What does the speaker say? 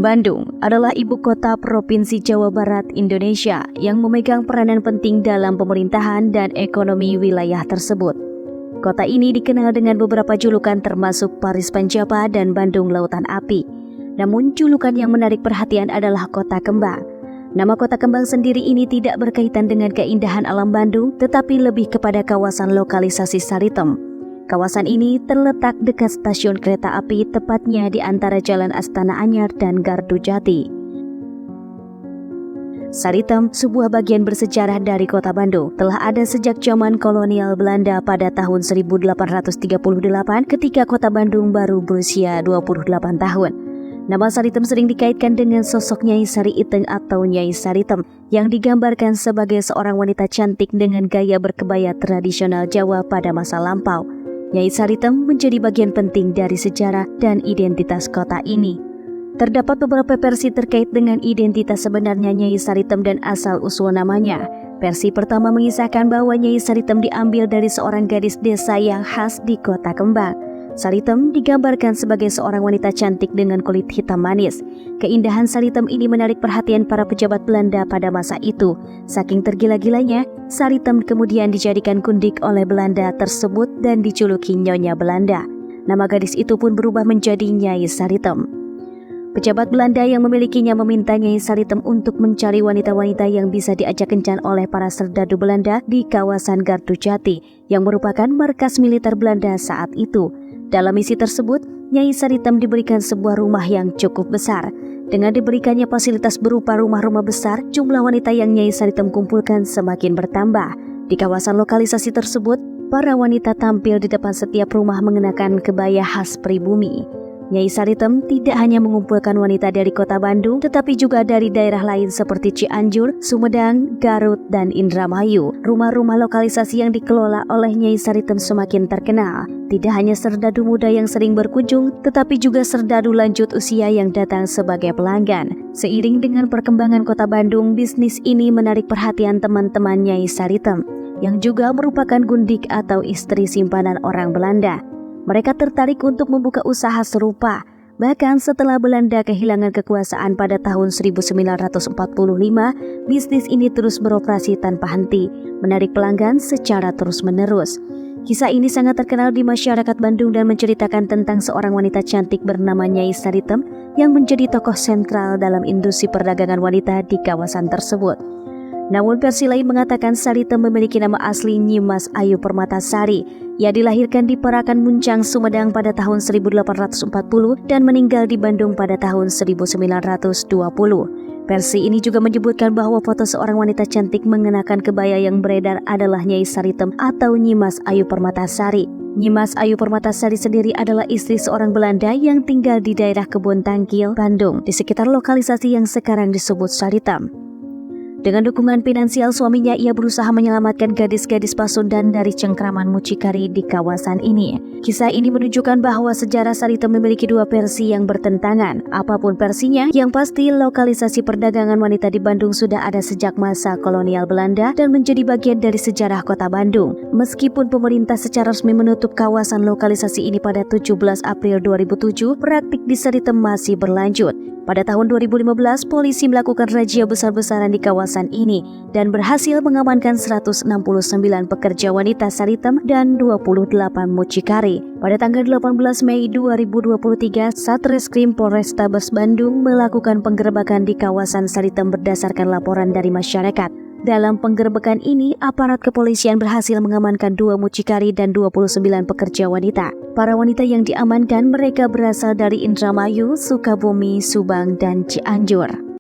Bandung adalah ibu kota Provinsi Jawa Barat, Indonesia yang memegang peranan penting dalam pemerintahan dan ekonomi wilayah tersebut. Kota ini dikenal dengan beberapa julukan termasuk Paris Panjapa dan Bandung Lautan Api. Namun julukan yang menarik perhatian adalah Kota Kembang. Nama Kota Kembang sendiri ini tidak berkaitan dengan keindahan alam Bandung, tetapi lebih kepada kawasan lokalisasi Saritem. Kawasan ini terletak dekat stasiun kereta api, tepatnya di antara Jalan Astana Anyar dan Gardu Jati. Saritem, sebuah bagian bersejarah dari kota Bandung, telah ada sejak zaman kolonial Belanda pada tahun 1838 ketika kota Bandung baru berusia 28 tahun. Nama Saritem sering dikaitkan dengan sosok Nyai Sari Iteng atau Nyai Saritem yang digambarkan sebagai seorang wanita cantik dengan gaya berkebaya tradisional Jawa pada masa lampau. Nyai Saritem menjadi bagian penting dari sejarah dan identitas kota ini. Terdapat beberapa versi terkait dengan identitas sebenarnya Nyai Saritem dan asal-usul namanya. Versi pertama mengisahkan bahwa Nyai Saritem diambil dari seorang gadis desa yang khas di Kota Kembang. Saritem digambarkan sebagai seorang wanita cantik dengan kulit hitam manis. Keindahan Saritem ini menarik perhatian para pejabat Belanda pada masa itu. Saking tergila-gilanya, Saritem kemudian dijadikan kundik oleh Belanda tersebut dan dijuluki Nyonya Belanda. Nama gadis itu pun berubah menjadi Nyai Saritem. Pejabat Belanda yang memilikinya meminta Nyai Saritem untuk mencari wanita-wanita yang bisa diajak kencan oleh para serdadu Belanda di kawasan Gardu Jati, yang merupakan markas militer Belanda saat itu. Dalam misi tersebut, Nyai Saritem diberikan sebuah rumah yang cukup besar. Dengan diberikannya fasilitas berupa rumah-rumah besar, jumlah wanita yang Nyai Saritem kumpulkan semakin bertambah. Di kawasan lokalisasi tersebut, para wanita tampil di depan setiap rumah mengenakan kebaya khas pribumi. Nyai Saritem tidak hanya mengumpulkan wanita dari kota Bandung, tetapi juga dari daerah lain seperti Cianjur, Sumedang, Garut, dan Indramayu. Rumah-rumah lokalisasi yang dikelola oleh Nyai Saritem semakin terkenal. Tidak hanya serdadu muda yang sering berkunjung, tetapi juga serdadu lanjut usia yang datang sebagai pelanggan. Seiring dengan perkembangan kota Bandung, bisnis ini menarik perhatian teman-teman Nyai Saritem, yang juga merupakan gundik atau istri simpanan orang Belanda. Mereka tertarik untuk membuka usaha serupa. Bahkan setelah Belanda kehilangan kekuasaan pada tahun 1945, bisnis ini terus beroperasi tanpa henti, menarik pelanggan secara terus-menerus. Kisah ini sangat terkenal di masyarakat Bandung dan menceritakan tentang seorang wanita cantik bernama Nyai Saritem yang menjadi tokoh sentral dalam industri perdagangan wanita di kawasan tersebut. Namun versi lain mengatakan Saritem memiliki nama asli Nyimas Ayu Permatasari. Ia dilahirkan di Parakan Muncang, Sumedang pada tahun 1840 dan meninggal di Bandung pada tahun 1920. Versi ini juga menyebutkan bahwa foto seorang wanita cantik mengenakan kebaya yang beredar adalah Nyai Saritem atau Nyimas Ayu Permatasari. Nyimas Ayu Permatasari sendiri adalah istri seorang Belanda yang tinggal di daerah Kebun Tangkil, Bandung, di sekitar lokalisasi yang sekarang disebut Saritem. Dengan dukungan finansial suaminya, ia berusaha menyelamatkan gadis-gadis Pasundan dari cengkraman mucikari di kawasan ini. Kisah ini menunjukkan bahwa sejarah Saritem memiliki dua versi yang bertentangan. Apapun versinya, yang pasti lokalisasi perdagangan wanita di Bandung sudah ada sejak masa kolonial Belanda dan menjadi bagian dari sejarah kota Bandung. Meskipun pemerintah secara resmi menutup kawasan lokalisasi ini pada 17 April 2007, praktik di Saritem masih berlanjut. Pada tahun 2015, polisi melakukan razia besar-besaran di kawasan ini dan berhasil mengamankan 169 pekerja wanita Saritem dan 28 mucikari. Pada tanggal 18 Mei 2023, Satreskrim Polrestabes Bandung melakukan penggerebekan di kawasan Saritem berdasarkan laporan dari masyarakat. Dalam penggerebekan ini, aparat kepolisian berhasil mengamankan 2 mucikari dan 29 pekerja wanita. Para wanita yang diamankan mereka berasal dari Indramayu, Sukabumi, Subang, dan Cianjur.